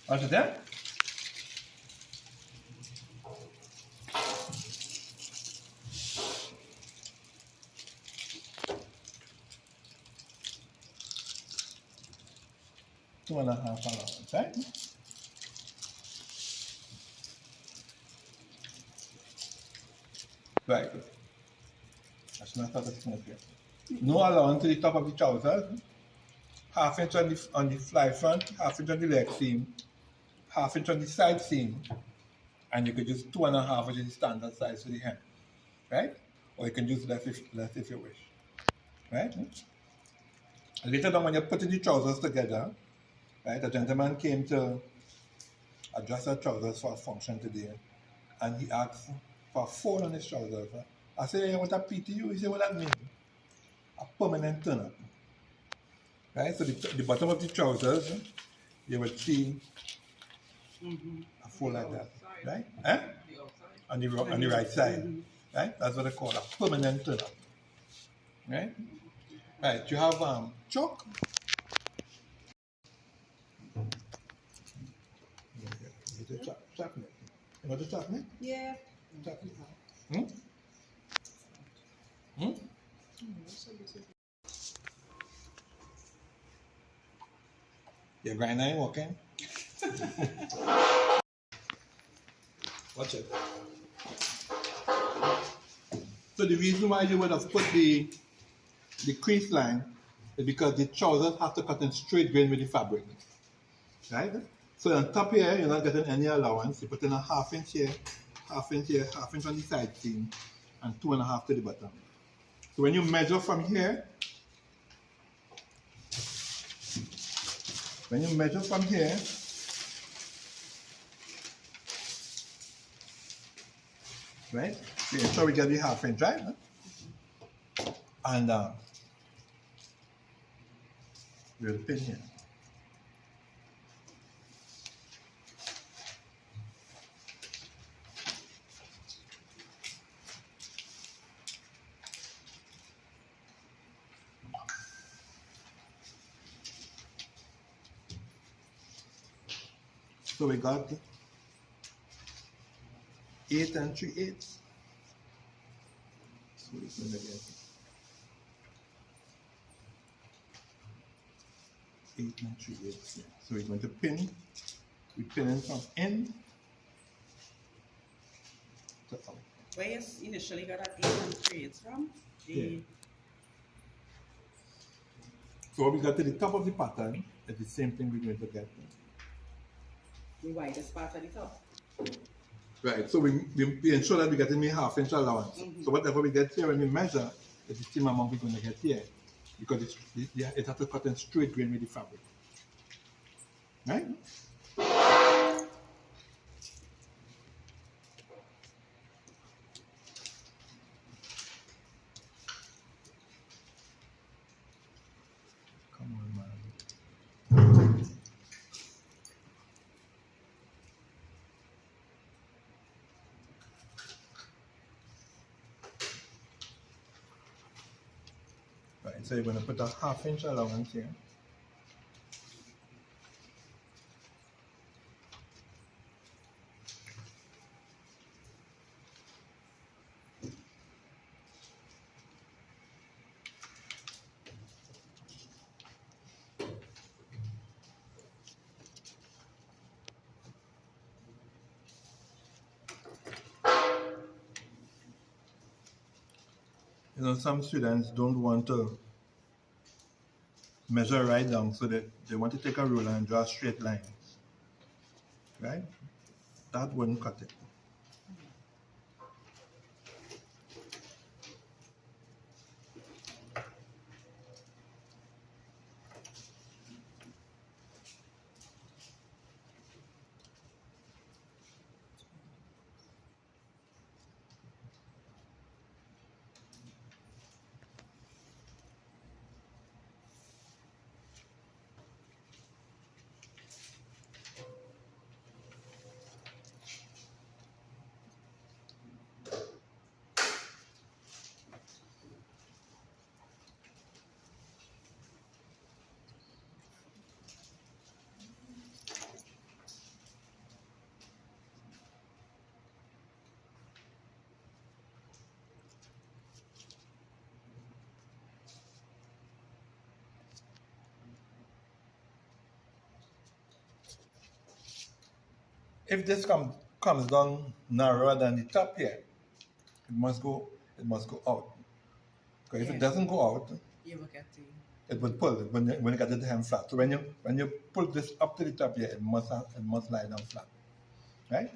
What's it there? Two and a half allowance, right? Right. That's not how that's going to be. No allowance to the top of the trousers. Half inch on the fly front, half inch on the leg seam, half inch on the side seam, and you could use 2.5, which is the standard size for the hem, right? Or you can use less if you wish, right? Later on, when you're putting the trousers together, right, a gentleman came to adjust our trousers for a function today, and he asked for a fold on his trousers. I said, hey, what a PTU? He said, what that mean? A permanent turn-up. Right? So the bottom of the trousers, you will see a fold like that. Right? Eh? On the right side. Right? That's what they call a permanent turn-up. Right? Right. You have chalk. Chocolate. You want the chocolate? Yeah. Chocolate. Hmm? Hmm? Your grinder ain't working? Watch it. So the reason why you would have put the crease line is because the trousers have to cut in straight grain with the fabric. Right? So on top here, you're not getting any allowance. You put in a half inch here, half inch here, half inch on the side seam, and 2.5 to the bottom. So when you measure from here, right? So ensure we get the half inch, right? And we'll pin here. So we got 8 3/8. So we can again. 8 3/8. So we're going to pin. We pin in from in to out. Where you initially got that 8 3/8 from? Yeah. So what we got to the top of the pattern is the same thing we're going to get. The widest part at the top. Right, so we ensure that we get in the half inch allowance. So whatever we get here when we measure is the same amount we're going to get here. Because it has to cut in straight grain with the fabric. Right? Come on, man. Right, so you're going to put a half inch allowance here. You know, some students don't want to measure right down, so that they want to take a ruler and draw straight lines. Right? That wouldn't cut it. if this comes down narrower than the top here, it must go out. Because if it doesn't go out, You will get the. it will pull when you get the hem flat. So when you pull this up to the top here, it must lie down flat. Right?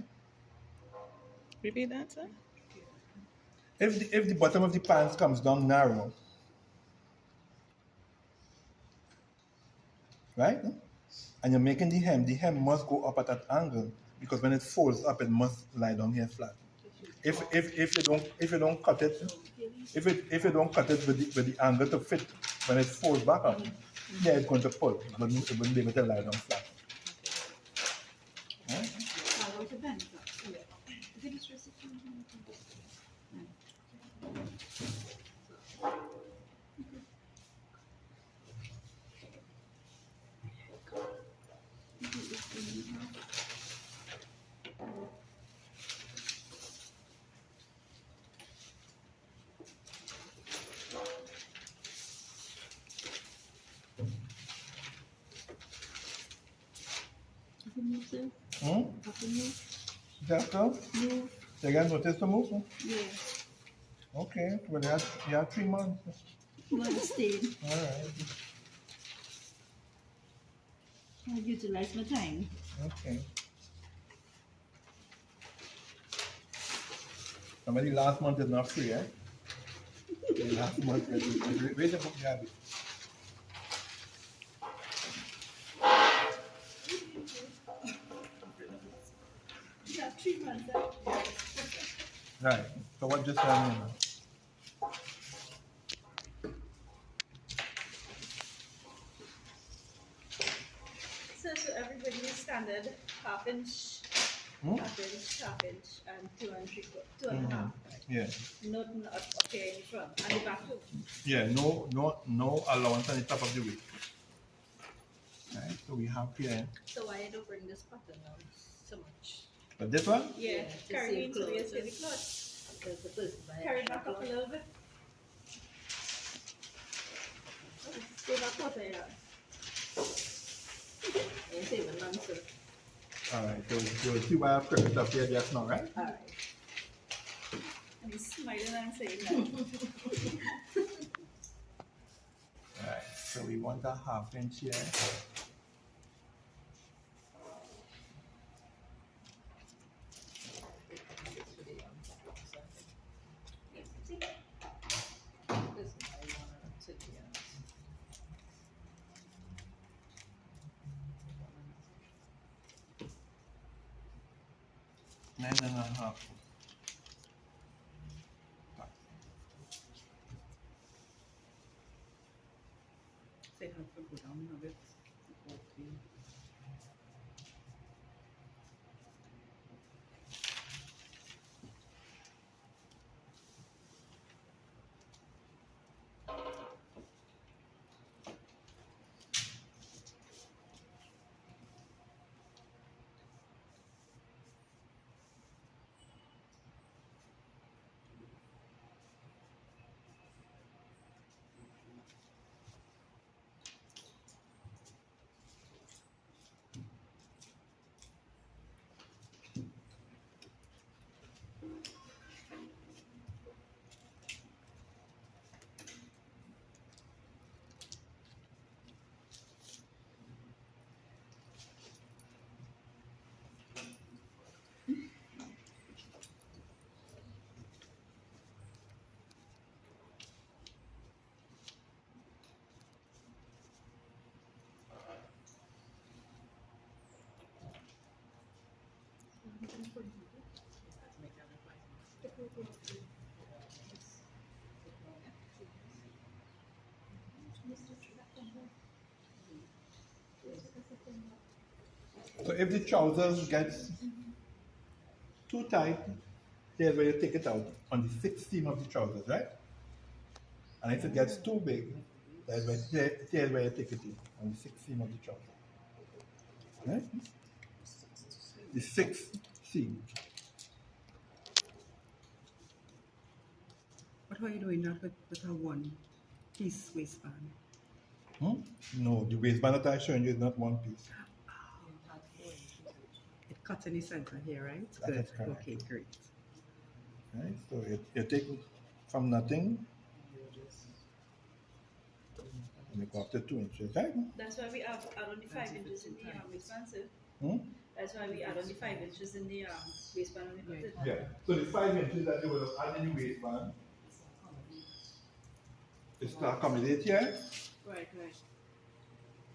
Repeat that, sir. If the bottom of the pants comes down narrow, right? And you're making the hem must go up at that angle because when it folds up, it must lie down here flat. If you don't cut it, if you don't cut it with the angle to fit when it folds back up, yeah, it's going to pull, but it wouldn't be able to lie down flat. Right? Just so? You guys notice the move? Yeah. Okay, well, you have 3 months. Stayed. All right. I utilize my time. Okay. Somebody last month is not free, eh? The last month, where's the book you have it? Yeah, 3 months. Right. So what just happened now? So everybody is standard half inch, Hmm? half inch, and 2 and a half. Yeah. Nothing up here in the front and the back too. Yeah, no allowance on the top of the weight. Right, so we have here. So why I don't bring this pattern down so much? But this one? Yeah, to carry save into the clothes. save the clothes. Because the person buy Carry extra back up a clothes. little bit. Stay back up there. And save a month, sir. Alright, so you'll see why I've put it up here just now, right? Alright. And he's smiling and saying that. Alright, so we want a half inch here. Nine and a half. Say have to go down a bit. Okay. So if the trousers gets too tight, here's where you take it out on the 6th seam of the trousers, right? And if it gets too big, here's where you take it in on the 6th seam of the trouser. Right? The 6th seam. But how are you doing that with a one piece waistband? No, the waistband that I'm showing you is not one piece. It cut in the center here, right? That Good. is correct. Okay, great. Right? So you take from nothing and you go up to 2 inches, right? That's why we add on the 5 inches in the waistband, sir. Hmm? That's why we add on the 5 inches in the waistband when we cut it. Yeah. So the 5 inches that you would have added in the waistband is to accommodate here Right.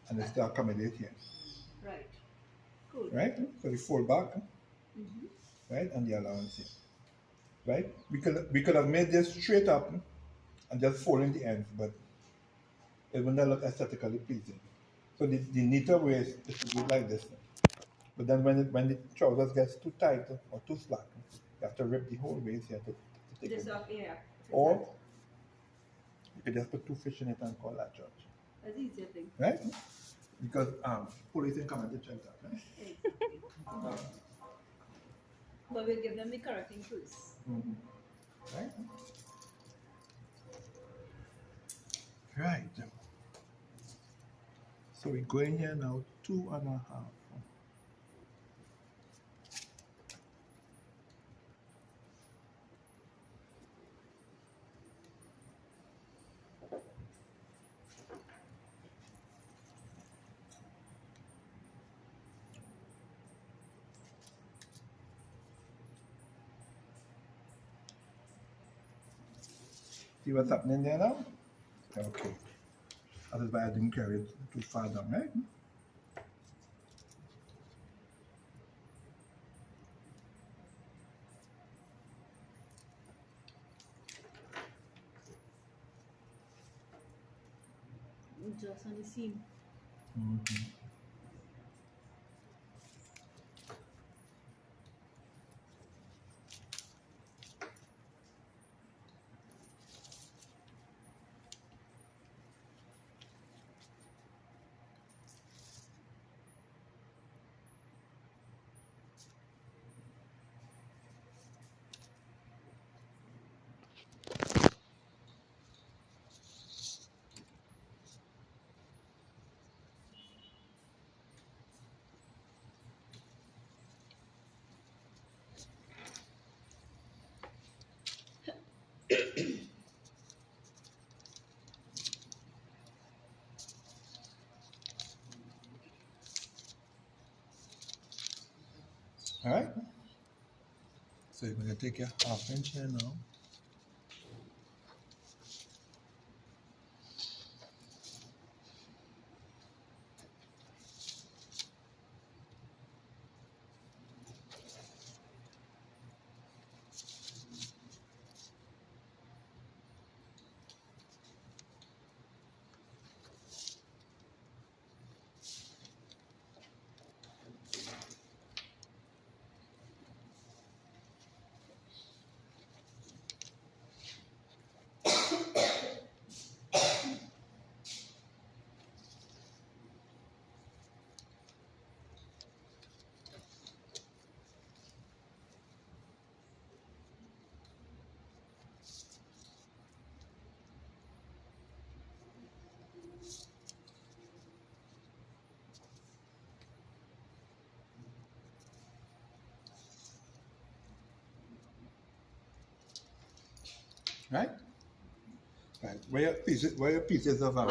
and it's to accommodate here. Right. Cool. Right? So the fold back, Mm-hmm. right? And the allowance here. Right? We could have made this straight up and just fold in the ends, but it would not look aesthetically pleasing. So the neater way is to do it like this. But then when the trousers gets too tight or too slack, you have to rip the whole waist here to take Just it. up, yeah. Or you could just put 2 fish in it and call that church. That's the easier thing. Right? Because police didn't come and to check that, right? Exactly. But we'll give them the correct increase. Mm-hmm. Right? Right. So we go in here now 2.5. See what's happening there now? Okay. That is why I didn't carry it too far down, right? Just on the seam. Mm-hmm. All right. So you're going to take your 1/2 inch here now. Right? Right. Where your pieces of what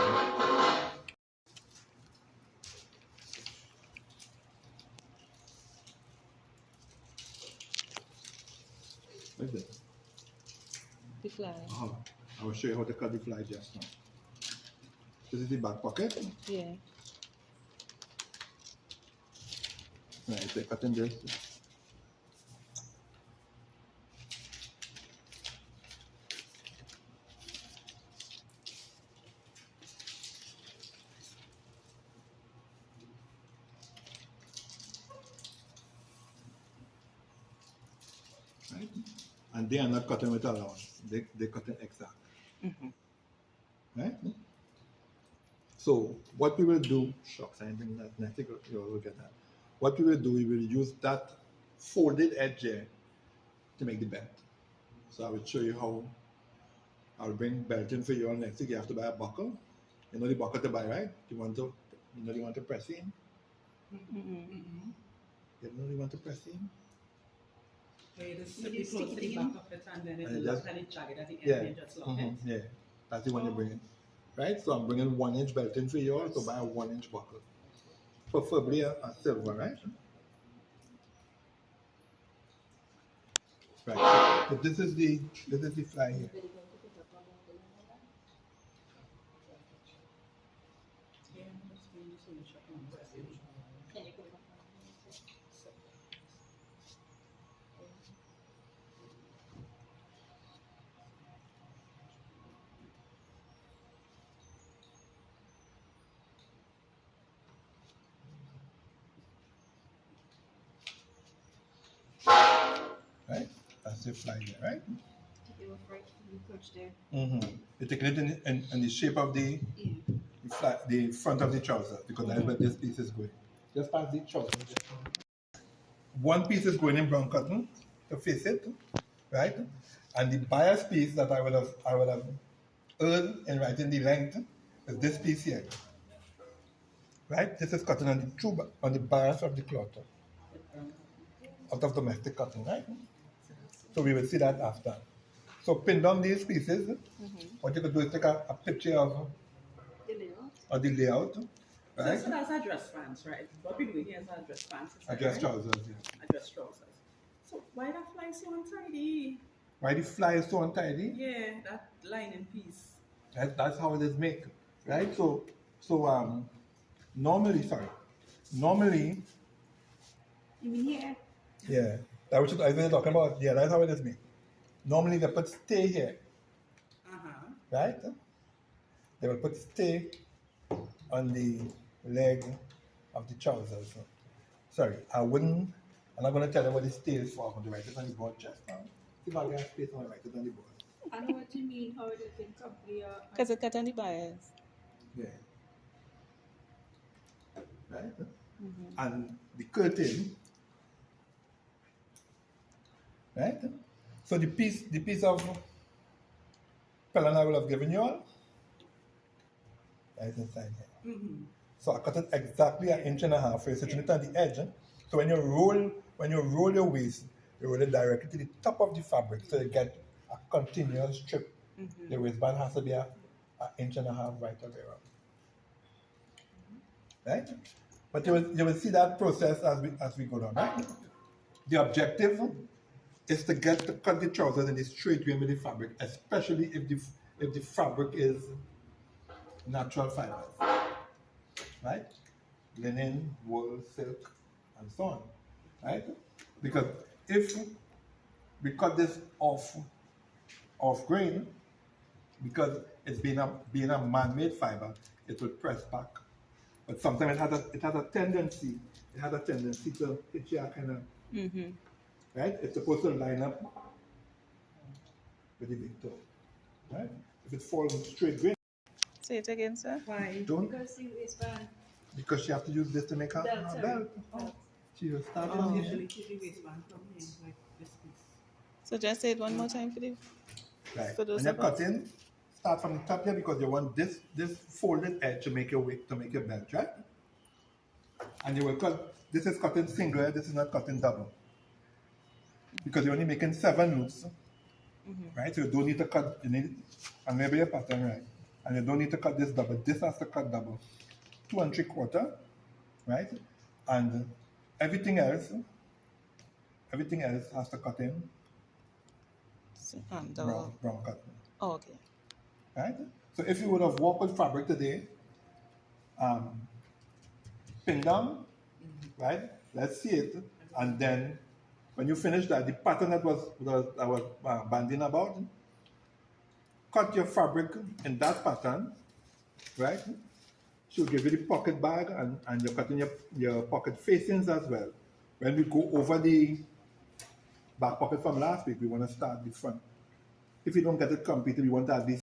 is it? The fly. Oh, I will show you how to cut the fly just now. This is the back pocket. Yeah. Right, so cutting this. Right? And they are not cutting with allowance. They cutting exact. Mm-hmm. Right? So what we will do, shucks, I think that next thing you will get that. What we will do, we will use that folded edge here to make the belt. So I will show you how I'll bring belting for you on next week. You have to buy a buckle. You know the buckle to buy, right? You want to press in. Mm-hmm. You don't really want to press in. Where you just You simply just close stick the it back in. of it and then it And locks just- and it jagged at the end Yeah. and you just lock it. Yeah. That's the one you're bringing. Right? So I'm bringing 1-inch belt in for you all, so buy a 1-inch buckle. Preferably a silver, right? Right. So this is the fly here. Yeah, that's when you finish up on the stage. Right? That's the fly here, right? Take it off right from the crotch there. Mm-hmm. You take it in the shape of the Yeah. the front of the trouser, because that's where this piece is going. Just pass the trouser. One piece is going in brown cotton to face it, right? And the bias piece that I would have earned in writing the length is this piece here. Right? This is cotton on the bias of the cloth out of domestic cotton, right? So we will see that after. So pin down these pieces. What you could do is take a picture of The layout. the layout, So, right? so that's our dress pants, right? What we're doing here is our dress pants. is that Dress right? trousers, yeah. Our dress trousers. So why that fly so untidy? Why the fly is so untidy? Yeah, that lining piece. That's how it is made, right? So normally, You mean here? yeah, that was what I was talking about. Yeah, that's how it is made. Normally they put stay here, Uh-huh. right? They will put stay on the leg of the trousers. Sorry, I'm not going to tell you what the stay is for. I'm going to write it on the board just now. If I get space, I'm going to write it on the board. I know what you mean, how it is in company. Because it cut on the bias. Yeah. Right? And the curtain, right? So the piece of pelon I will have given you all, right inside here. Mm-hmm. So I cut it exactly 1.5 inches for you. So you it on the edge. So when you roll your waist, you roll it directly to the top of the fabric, so you get a continuous strip. The waistband has to be 1.5 inches right away around. Right? But you will see that process as we go down, right? The objective is to cut the trousers in a straight grain with the fabric, especially if the fabric is natural fibers. Right? Linen, wool, silk, and so on. Right? Because if we cut this off grain, because it's being a man-made fiber, it will press back. But sometimes it has a tendency to hit you kind of, right? It's supposed to line up with the big toe, right? If it falls straight grain, Say it again, sir. Why? don't, Because the waistband. because she have to use this to make her Belt, sorry. belt. Oh. She will start I on don't here. usually keep the waistband from here, like this piece. So just say it one more time for the. Right. For those When you're of us- cutting, start from the top here because you want this folded edge to make your belt, right? And you will cut. This is cutting single. This is not cutting double. Because you're only making 7 loops, right? So you don't need to cut. You need, and maybe your pattern, right? And you don't need to cut this double. This has to cut double, 2 3/4, right? And everything else has to cut in Double. brown cotton. Oh, okay. Right? So if you would have worked with fabric today, pin down, right? Let's see it, and then when you finish that, the pattern that was banding about, cut your fabric in that pattern, right? She'll give you the pocket bag, and you're cutting your pocket facings as well. When we go over the back pocket from last week, we want to start the front. If you don't get it completed, we want to at least